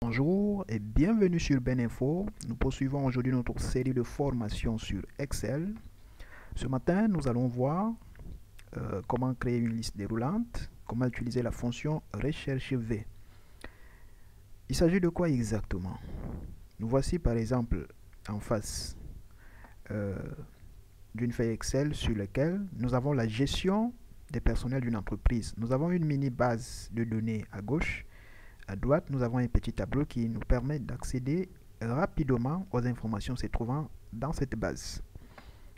Bonjour et bienvenue sur BenInfo. Nous poursuivons aujourd'hui notre série de formations sur Excel. Ce matin, nous allons voir comment créer une liste déroulante, comment utiliser la fonction recherche V. Il s'agit de quoi exactement? Nous voici par exemple en face d'une feuille Excel sur laquelle nous avons la gestion des personnels d'une entreprise. Nous avons une mini base de données à gauche. À droite, nous avons un petit tableau qui nous permet d'accéder rapidement aux informations se trouvant dans cette base.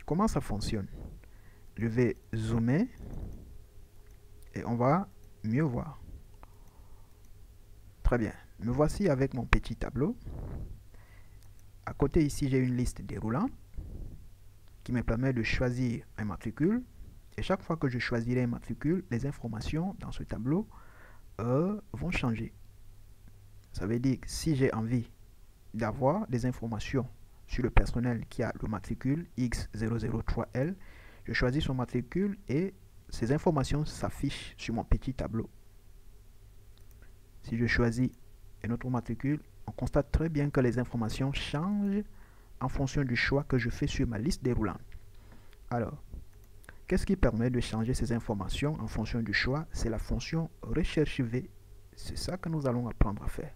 Comment ça fonctionne? Je vais zoomer et on va mieux voir. Très bien. Me voici avec mon petit tableau. À côté ici, j'ai une liste déroulante qui me permet de choisir un matricule. Et chaque fois que je choisirai un matricule, les informations dans ce tableau vont changer. Ça veut dire que si j'ai envie d'avoir des informations sur le personnel qui a le matricule X003L, je choisis son matricule et ces informations s'affichent sur mon petit tableau. Si je choisis un autre matricule, on constate très bien que les informations changent en fonction du choix que je fais sur ma liste déroulante. Alors, qu'est-ce qui permet de changer ces informations en fonction du choix? C'est la fonction recherche V. C'est ça que nous allons apprendre à faire.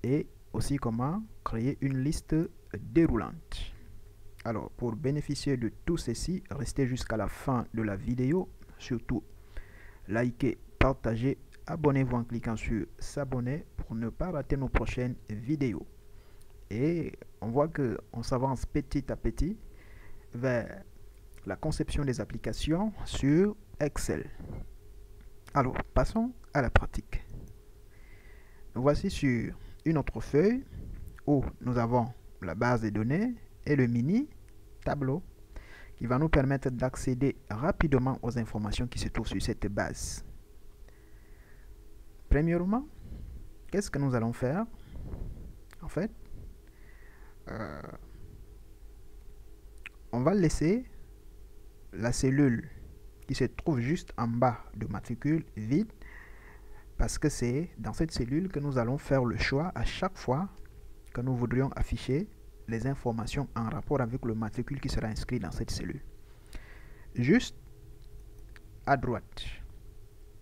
Et aussi comment créer une liste déroulante. Alors, pour bénéficier de tout ceci, restez jusqu'à la fin de la vidéo. Surtout, likez, partagez, abonnez-vous en cliquant sur s'abonner pour ne pas rater nos prochaines vidéos. Et on voit qu'on s'avance petit à petit vers la conception des applications sur Excel. Alors, passons à la pratique. Nous voici sur une autre feuille où nous avons la base de données et le mini tableau qui va nous permettre d'accéder rapidement aux informations qui se trouvent sur cette base. Premièrement, qu'est-ce que nous allons faire? En fait, on va laisser la cellule qui se trouve juste en bas de matricule vide parce que c'est dans cette cellule que nous allons faire le choix à chaque fois que nous voudrions afficher les informations en rapport avec le matricule qui sera inscrit dans cette cellule. Juste à droite,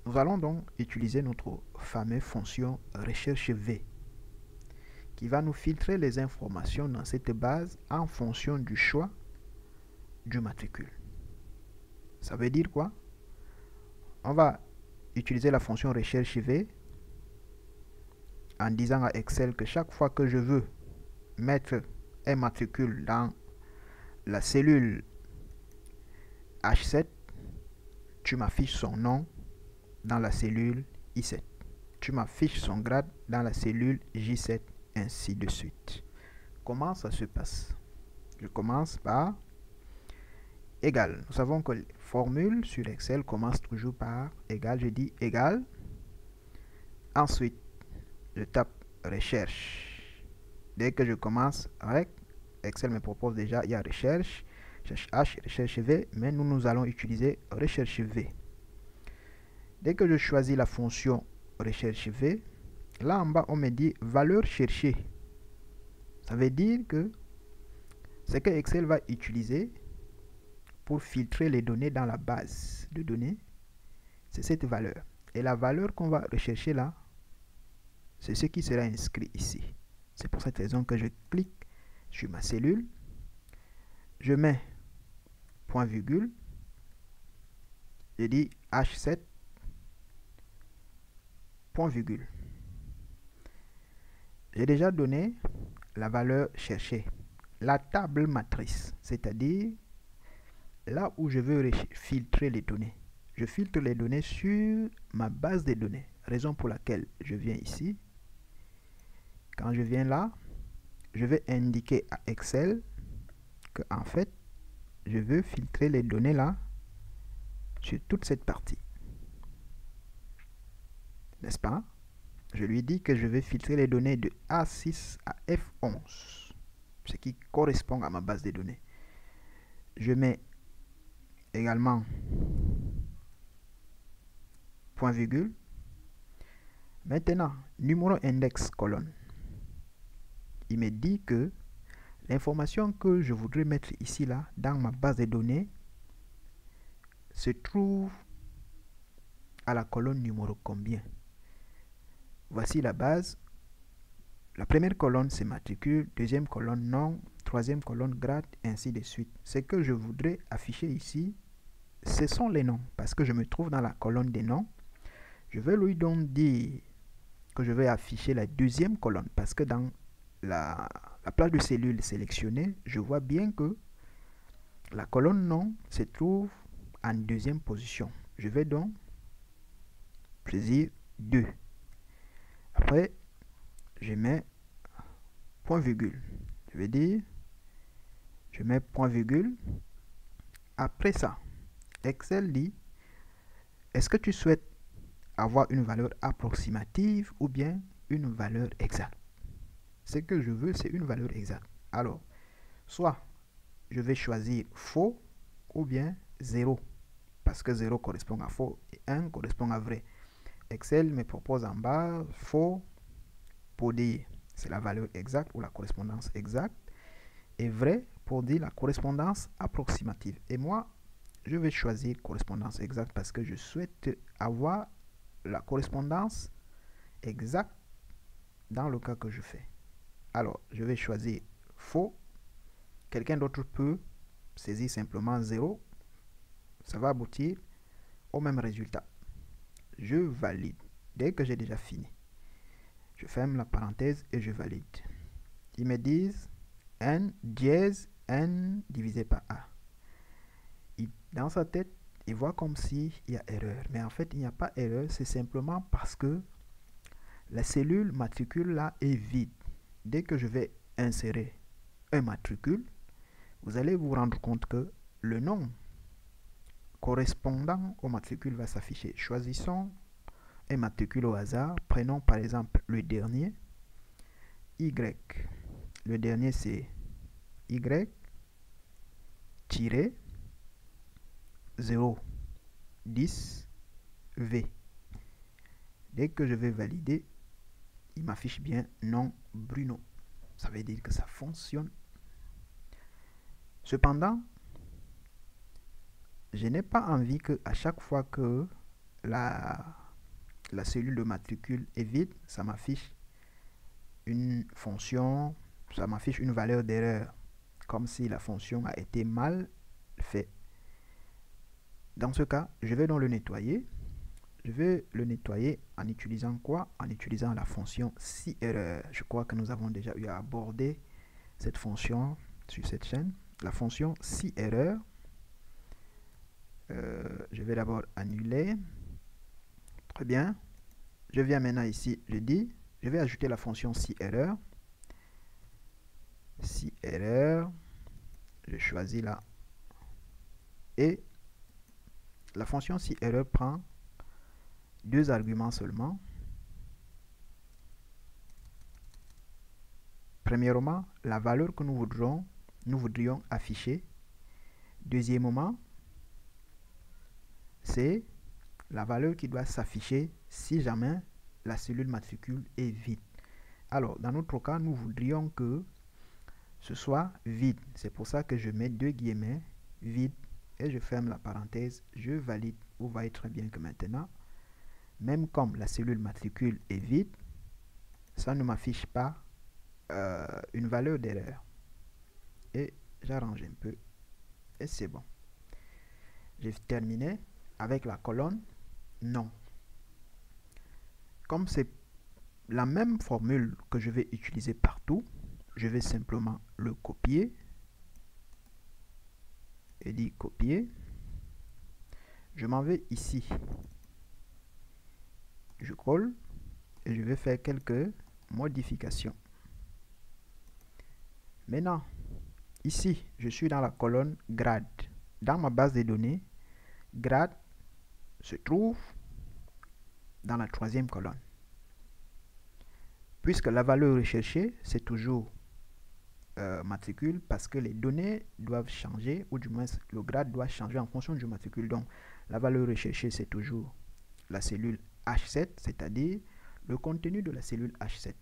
nous allons donc utiliser notre fameuse fonction recherche V qui va nous filtrer les informations dans cette base en fonction du choix du matricule. Ça veut dire quoi? On va utiliser la fonction recherche V en disant à Excel que chaque fois que je veux mettre un matricule dans la cellule H7, tu m'affiches son nom dans la cellule I7. Tu m'affiches son grade dans la cellule J7, ainsi de suite. Comment ça se passe? Je commence par égal. Nous savons que les formules sur Excel commencent toujours par égal. Je dis égal. Ensuite, je tape recherche. Dès que je commence avec, Excel me propose déjà, il y a recherche, recherche H, recherche V, mais nous allons utiliser recherche V. Dès que je choisis la fonction recherche V, là en bas, on me dit valeur cherchée. Ça veut dire que ce que Excel va utiliser pour filtrer les données dans la base de données, c'est cette valeur. Et la valeur qu'on va rechercher là, c'est ce qui sera inscrit ici. C'est pour cette raison que je clique sur ma cellule, je mets point virgule, je dis H7, point virgule. J'ai déjà donné la valeur cherchée, la table matrice, c'est-à-dire là où je veux filtrer les données. Je filtre les données sur ma base de données, raison pour laquelle je viens ici. Quand je viens là, je vais indiquer à Excel que en fait, je veux filtrer les données là sur toute cette partie. N'est-ce pas? Je lui dis que je vais filtrer les données de A6 à F11, ce qui correspond à ma base de données. Je mets également point virgule. Maintenant, numéro index colonne. il me dit que l'information que je voudrais mettre ici, là, dans ma base de données, se trouve à la colonne numéro combien. Voici la base. La première colonne, c'est matricule. Deuxième colonne, nom. Troisième colonne, grade, et ainsi de suite. Ce que je voudrais afficher ici, ce sont les noms. Parce que je me trouve dans la colonne des noms. Je vais lui donc dire que je vais afficher la deuxième colonne. Parce que dans la plage de cellules sélectionnée, je vois bien que la colonne nom se trouve en deuxième position. Je vais donc choisir 2. Après, je mets point virgule. Je vais dire, je mets point virgule. Après ça, Excel dit, est-ce que tu souhaites avoir une valeur approximative ou bien une valeur exacte? Ce que je veux, c'est une valeur exacte. Alors, soit je vais choisir faux ou bien 0. Parce que 0 correspond à faux et 1 correspond à vrai. Excel me propose en bas faux pour dire c'est la valeur exacte ou la correspondance exacte, et vrai pour dire la correspondance approximative. Et moi, je vais choisir correspondance exacte parce que je souhaite avoir la correspondance exacte dans le cas que je fais. Alors, je vais choisir faux. Quelqu'un d'autre peut saisir simplement 0. Ça va aboutir au même résultat. Je valide. Dès que j'ai déjà fini, je ferme la parenthèse et je valide. Ils me disent n dièse n divisé par a. Dans sa tête, il voit comme s'il y a erreur. Mais en fait, il n'y a pas erreur. C'est simplement parce que la cellule matricule là est vide. Dès que je vais insérer un matricule, vous allez vous rendre compte que le nom correspondant au matricule va s'afficher. Choisissons un matricule au hasard. Prenons par exemple le dernier, Y. Le dernier c'est Y-010V. Dès que je vais valider, il m'affiche bien nom Bruno. Ça veut dire que ça fonctionne. Cependant, je n'ai pas envie que à chaque fois que la cellule de matricule est vide, ça m'affiche une fonction, ça m'affiche une valeur d'erreur, comme si la fonction a été mal faite. Dans ce cas, je vais donc le nettoyer. Je vais le nettoyer en utilisant quoi? En utilisant la fonction si erreur. Je crois que nous avons déjà eu à aborder cette fonction sur cette chaîne. La fonction si erreur. Je vais d'abord annuler. Très bien. Je viens maintenant ici, je dis, je vais ajouter la fonction si erreur. Si erreur. Je choisis là. Et la fonction si erreur prend 2 arguments seulement. Premièrement, la valeur que nous voudrions afficher. Deuxièmement, c'est la valeur qui doit s'afficher si jamais la cellule matricule est vide. Alors, dans notre cas, nous voudrions que ce soit vide. C'est pour ça que je mets 2 guillemets, vide, et je ferme la parenthèse, je valide. Vous voyez très bien que maintenant, même comme la cellule matricule est vide, ça ne m'affiche pas une valeur d'erreur. Et j'arrange un peu, et c'est bon. J'ai terminé avec la colonne non. Comme c'est la même formule que je vais utiliser partout, je vais simplement le copier et dire copier. Je m'en vais ici. Je colle et je vais faire quelques modifications. Maintenant, ici, je suis dans la colonne grade. Dans ma base de données, grade se trouve dans la 3e colonne. Puisque la valeur recherchée, c'est toujours matricule, parce que les données doivent changer, ou du moins le grade doit changer en fonction du matricule. Donc, la valeur recherchée, c'est toujours la cellule H7, c'est-à-dire le contenu de la cellule H7.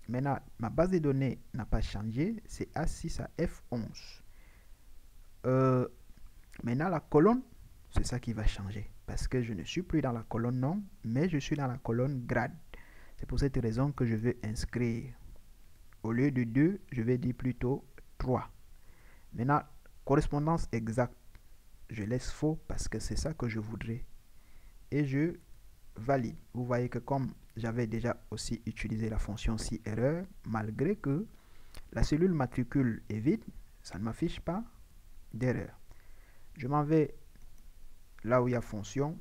Maintenant, ma base de données n'a pas changé. C'est A6 à F11. Maintenant, la colonne, c'est ça qui va changer. Parce que je ne suis plus dans la colonne nom, mais je suis dans la colonne grade. C'est pour cette raison que je vais inscrire. Au lieu de 2, je vais dire plutôt 3. Maintenant, correspondance exacte, je laisse faux parce que c'est ça que je voudrais. Et je valide. Vous voyez que comme j'avais déjà aussi utilisé la fonction si erreur, malgré que la cellule matricule est vide, ça ne m'affiche pas d'erreur. Je m'en vais là où il y a fonction,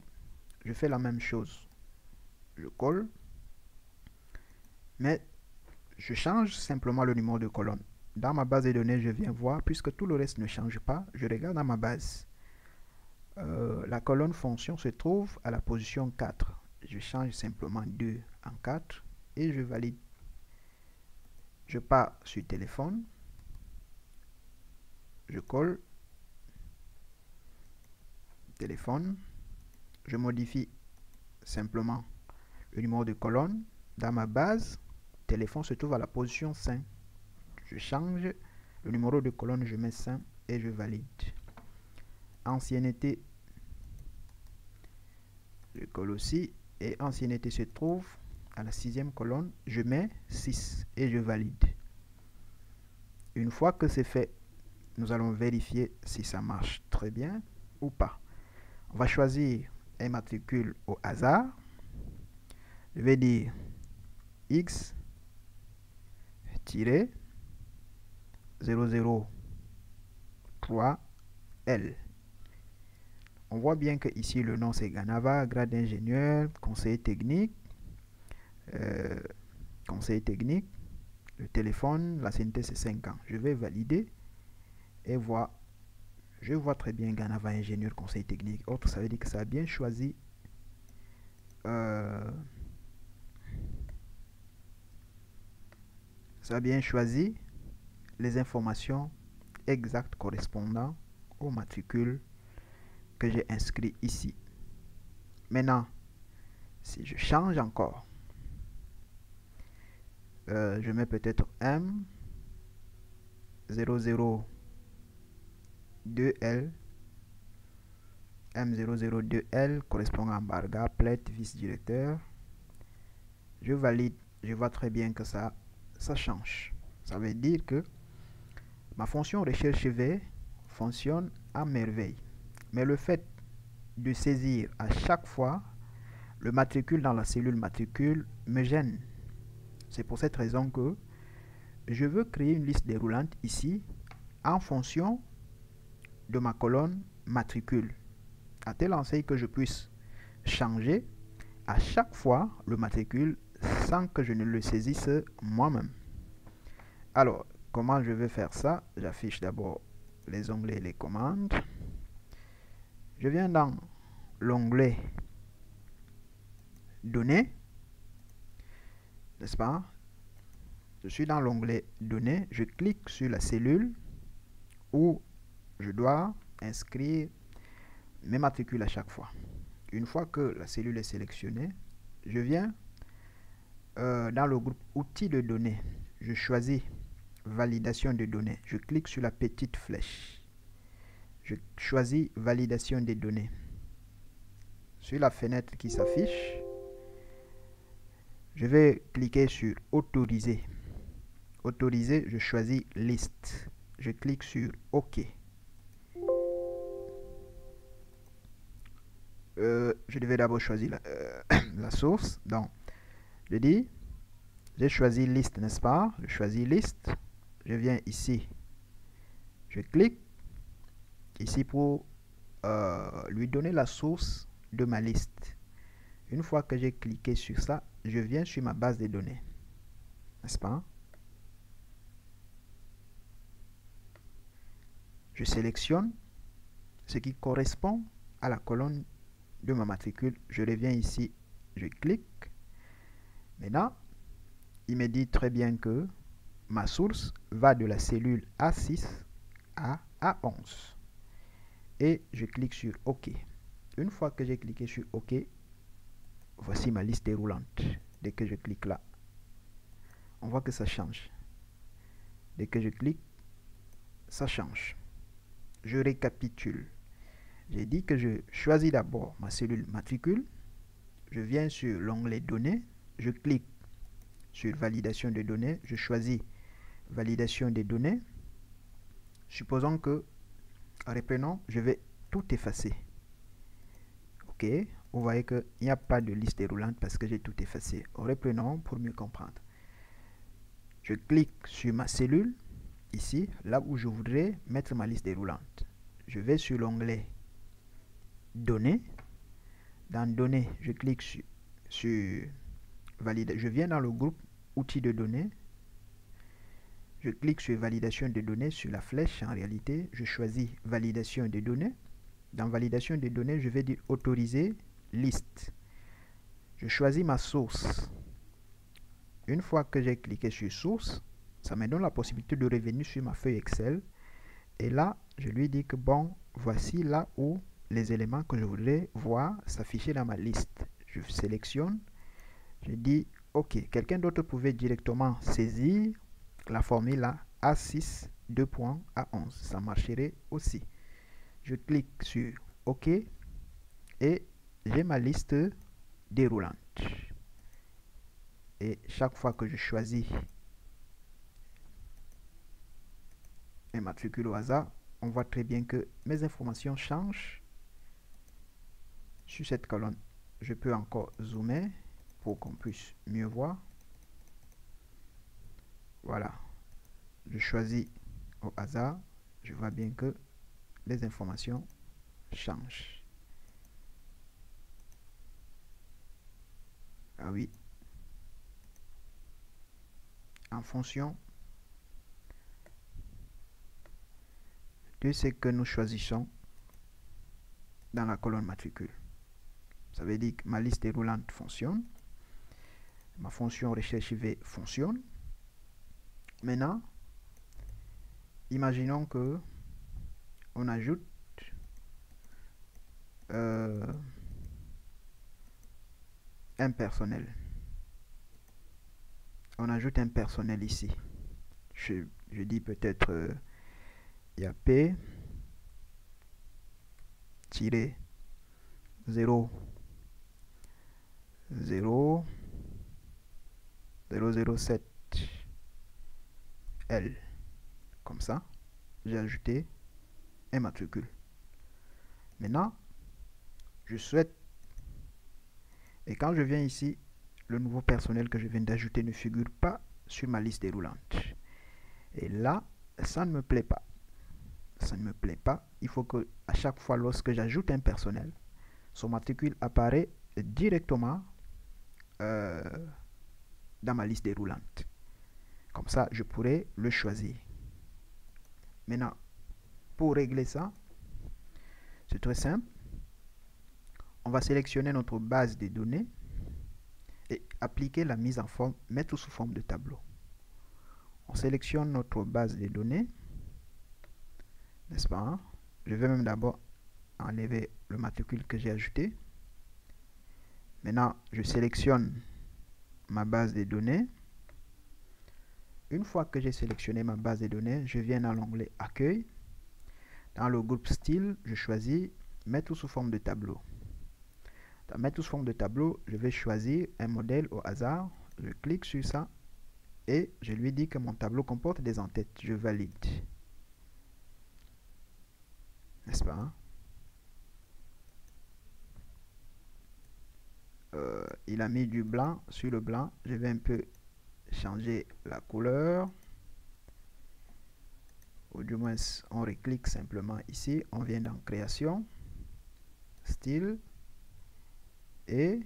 je fais la même chose. Je colle, mais je change simplement le numéro de colonne. Dans ma base de données, je viens voir, puisque tout le reste ne change pas, je regarde dans ma base. La colonne fonction se trouve à la position 4. Je change simplement 2 en 4 et je valide. Je pars sur téléphone, je colle, téléphone, je modifie simplement le numéro de colonne. Dans ma base, téléphone se trouve à la position 5. Je change le numéro de colonne, je mets 5 et je valide. Ancienneté, je colle aussi, et ancienneté se trouve à la 6e colonne, je mets 6 et je valide. Une fois que c'est fait, nous allons vérifier si ça marche très bien ou pas. On va choisir un matricule au hasard. Je vais dire X-003L. On voit bien que ici le nom c'est Ganava, grade d'ingénieur, conseiller technique. Le téléphone, l'ancienneté c'est 5 ans. Je vais valider et voir. Je vois très bien Ganava ingénieur conseil technique. Autre, ça veut dire que ça a bien choisi les informations exactes correspondant au matricule que j'ai inscrit ici. Maintenant, si je change encore, je mets peut-être M002L. M002L correspond à Barga, Plate, vice-directeur. Je valide, je vois très bien que ça change. Ça veut dire que ma fonction recherche V fonctionne à merveille. Mais le fait de saisir à chaque fois le matricule dans la cellule matricule me gêne. C'est pour cette raison que je veux créer une liste déroulante ici en fonction de ma colonne matricule, à telle enseigne que je puisse changer à chaque fois le matricule sans que je ne le saisisse moi-même. Alors, comment je vais faire ça? J'affiche d'abord les onglets et les commandes. Je viens dans l'onglet Données, n'est-ce pas? Je suis dans l'onglet Données, je clique sur la cellule où je dois inscrire mes matricules à chaque fois. Une fois que la cellule est sélectionnée, je viens dans le groupe Outils de données. Je choisis Validation de données. Je clique sur la petite flèche. Je choisis Validation des données. Sur la fenêtre qui s'affiche, je vais cliquer sur Autoriser. Autoriser, je choisis Liste. Je clique sur OK. Je devais d'abord choisir la source. Donc, je dis, j'ai choisi liste, n'est-ce pas? Je choisis liste. Je viens ici. Je clique ici pour lui donner la source de ma liste. Une fois que j'ai cliqué sur ça, je viens sur ma base de données. N'est-ce pas? Je sélectionne ce qui correspond à la colonne de ma matricule. Je reviens ici, je clique. Maintenant, il me dit très bien que ma source va de la cellule A6 à A11. Et je clique sur OK. Une fois que j'ai cliqué sur OK, voici ma liste déroulante. Dès que je clique là, on voit que ça change. Dès que je clique, ça change. Je récapitule. J'ai dit que je choisis d'abord ma cellule matricule. Je viens sur l'onglet données. Je clique sur validation des données. Je choisis validation des données. Supposons que, reprenons, je vais tout effacer. Ok, vous voyez qu'il n'y a pas de liste déroulante parce que j'ai tout effacé. Reprenons pour mieux comprendre. Je clique sur ma cellule, ici, là où je voudrais mettre ma liste déroulante. Je vais sur l'onglet données. Dans données, je clique sur valide. Je viens dans le groupe outils de données. Je clique sur validation des données sur la flèche. En réalité, je choisis validation des données. Dans validation des données, je vais dire autoriser liste. Je choisis ma source. Une fois que j'ai cliqué sur source, ça me donne la possibilité de revenir sur ma feuille Excel. Et là, je lui dis que bon, voici là où les éléments que je voudrais voir s'afficher dans ma liste. Je sélectionne. Je dis OK. Quelqu'un d'autre pouvait directement saisir la formule là, A6, 2 points, A11. Ça marcherait aussi. Je clique sur OK et j'ai ma liste déroulante. Et chaque fois que je choisis un matricule au hasard, on voit très bien que mes informations changent sur cette colonne. Je peux encore zoomer pour qu'on puisse mieux voir. Voilà. Je choisis au hasard. Je vois bien que les informations changent. Ah oui. En fonction de ce que nous choisissons dans la colonne matricule. Ça veut dire que ma liste déroulante fonctionne. Ma fonction recherche IV fonctionne. Maintenant, imaginons que on ajoute un personnel. On ajoute un personnel ici. Je dis peut-être il y a P 0 0 007 L. Comme ça, j'ai ajouté un matricule. Maintenant, je souhaite, et quand je viens ici, le nouveau personnel que je viens d'ajouter ne figure pas sur ma liste déroulante. Et là, ça ne me plaît pas. Ça ne me plaît pas. Il faut que à chaque fois lorsque j'ajoute un personnel, son matricule apparaît directement dans ma liste déroulante. Comme ça, je pourrais le choisir. Maintenant, pour régler ça, c'est très simple. On va sélectionner notre base de données et appliquer la mise en forme, mettre sous forme de tableau. On sélectionne notre base de données, n'est-ce pas? Je vais même d'abord enlever le matricule que j'ai ajouté. Maintenant, je sélectionne ma base de données. Une fois que j'ai sélectionné ma base de données, je viens dans l'onglet Accueil. Dans le groupe Style, je choisis Mettre sous forme de tableau. Dans Mettre sous forme de tableau, je vais choisir un modèle au hasard. Je clique sur ça et je lui dis que mon tableau comporte des en-têtes. Je valide. N'est-ce pas? Il a mis du blanc sur le blanc. Je vais un peu changer la couleur. Ou du moins, on reclique simplement ici. On vient dans Création, Style. Et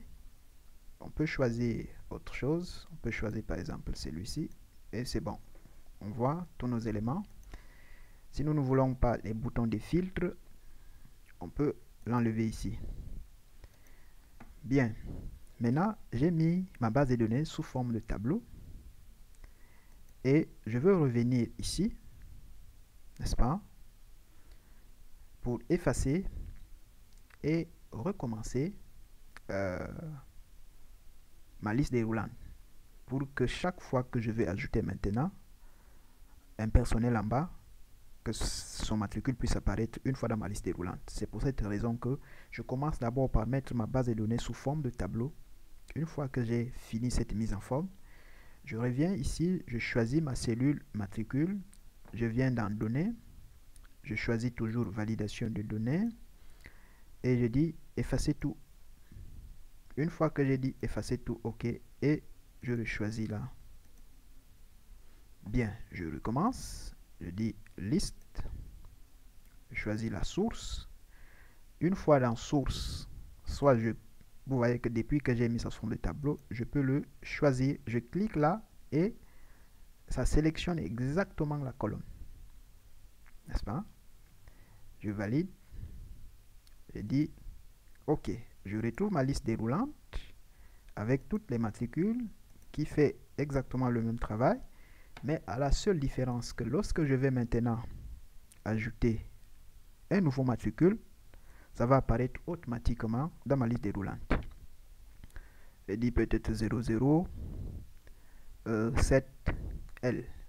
on peut choisir autre chose. On peut choisir par exemple celui-ci. Et c'est bon. On voit tous nos éléments. Si nous ne voulons pas les boutons de filtre, on peut l'enlever ici. Bien. Maintenant, j'ai mis ma base de données sous forme de tableau. Et je veux revenir ici, n'est-ce pas, pour effacer et recommencer ma liste déroulante. pour que chaque fois que je vais ajouter maintenant un personnel en bas, que son matricule puisse apparaître une fois dans ma liste déroulante. C'est pour cette raison que je commence d'abord par mettre ma base de données sous forme de tableau. Une fois que j'ai fini cette mise en forme, je reviens ici, je choisis ma cellule matricule, je viens dans données, je choisis toujours validation de données et je dis effacer tout. Une fois que j'ai dit effacer tout, OK, et je le choisis là. Bien, je recommence, je dis liste, je choisis la source. Une fois dans source, soit vous voyez que depuis que j'ai mis ça sur le tableau, je peux le choisir. Je clique là et ça sélectionne exactement la colonne. N'est-ce pas? Je valide. Je dis OK. Je retrouve ma liste déroulante avec toutes les matricules qui fait exactement le même travail, mais à la seule différence que lorsque je vais maintenant ajouter un nouveau matricule, ça va apparaître automatiquement dans ma liste déroulante. Je dis peut-être 007L.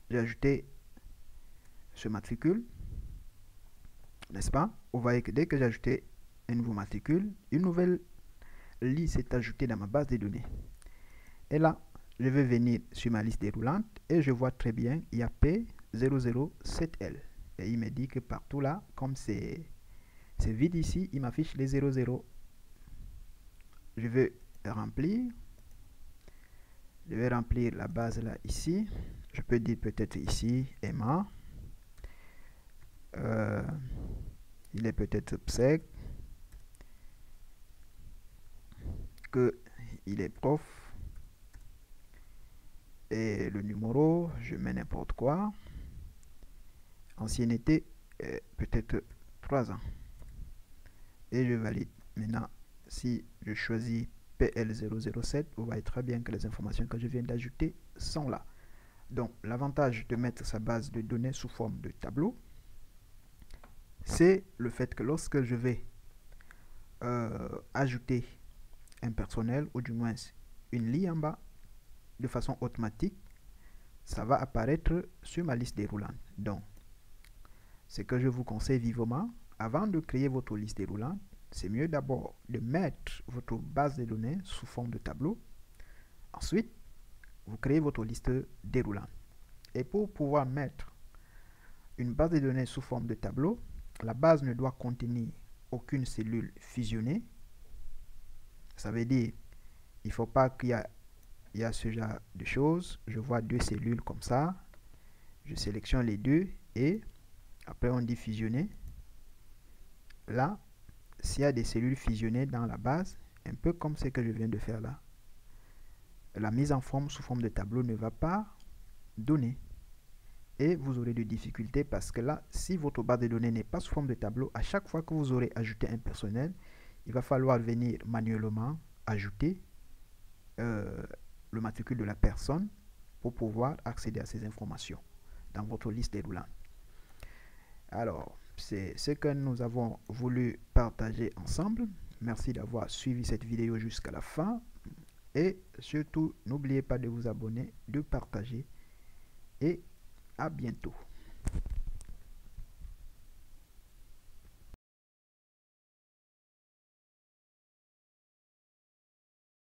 J'ai ajouté ce matricule, n'est-ce pas? Vous voyez que dès que j'ai ajouté un nouveau matricule, une nouvelle liste est ajoutée dans ma base de données. Et là, je vais venir sur ma liste déroulante et je vois très bien, il y a P007L. Et il me dit que partout là, comme c'est vide ici, il m'affiche les 00. Je vais remplir. Je vais remplir la base là ici. Je peux dire peut-être ici Emma. Il est peut-être PSEC. Que il est prof. Et le numéro, je mets n'importe quoi. Ancienneté, peut-être 3 ans. Et je valide. Maintenant, si je choisis PL007, vous voyez très bien que les informations que je viens d'ajouter sont là. Donc, l'avantage de mettre sa base de données sous forme de tableau, c'est le fait que lorsque je vais ajouter un personnel, ou du moins une ligne en bas, de façon automatique, ça va apparaître sur ma liste déroulante. Donc, ce que je vous conseille vivement, avant de créer votre liste déroulante, c'est mieux d'abord de mettre votre base de données sous forme de tableau. Ensuite, vous créez votre liste déroulante. Et pour pouvoir mettre une base de données sous forme de tableau, la base ne doit contenir aucune cellule fusionnée. Ça veut dire, il ne faut pas qu'il y a ce genre de choses. Je vois deux cellules comme ça. Je sélectionne les deux et après on dit fusionner. Là, s'il y a des cellules fusionnées dans la base, un peu comme ce que je viens de faire là, la mise en forme sous forme de tableau ne va pas donner. Et vous aurez des difficultés parce que là, si votre base de données n'est pas sous forme de tableau, à chaque fois que vous aurez ajouté un personnel, il va falloir venir manuellement ajouter le matricule de la personne pour pouvoir accéder à ces informations dans votre liste déroulante. Alors, c'est ce que nous avons voulu partager ensemble. Merci d'avoir suivi cette vidéo jusqu'à la fin. Et surtout, n'oubliez pas de vous abonner, de partager et à bientôt.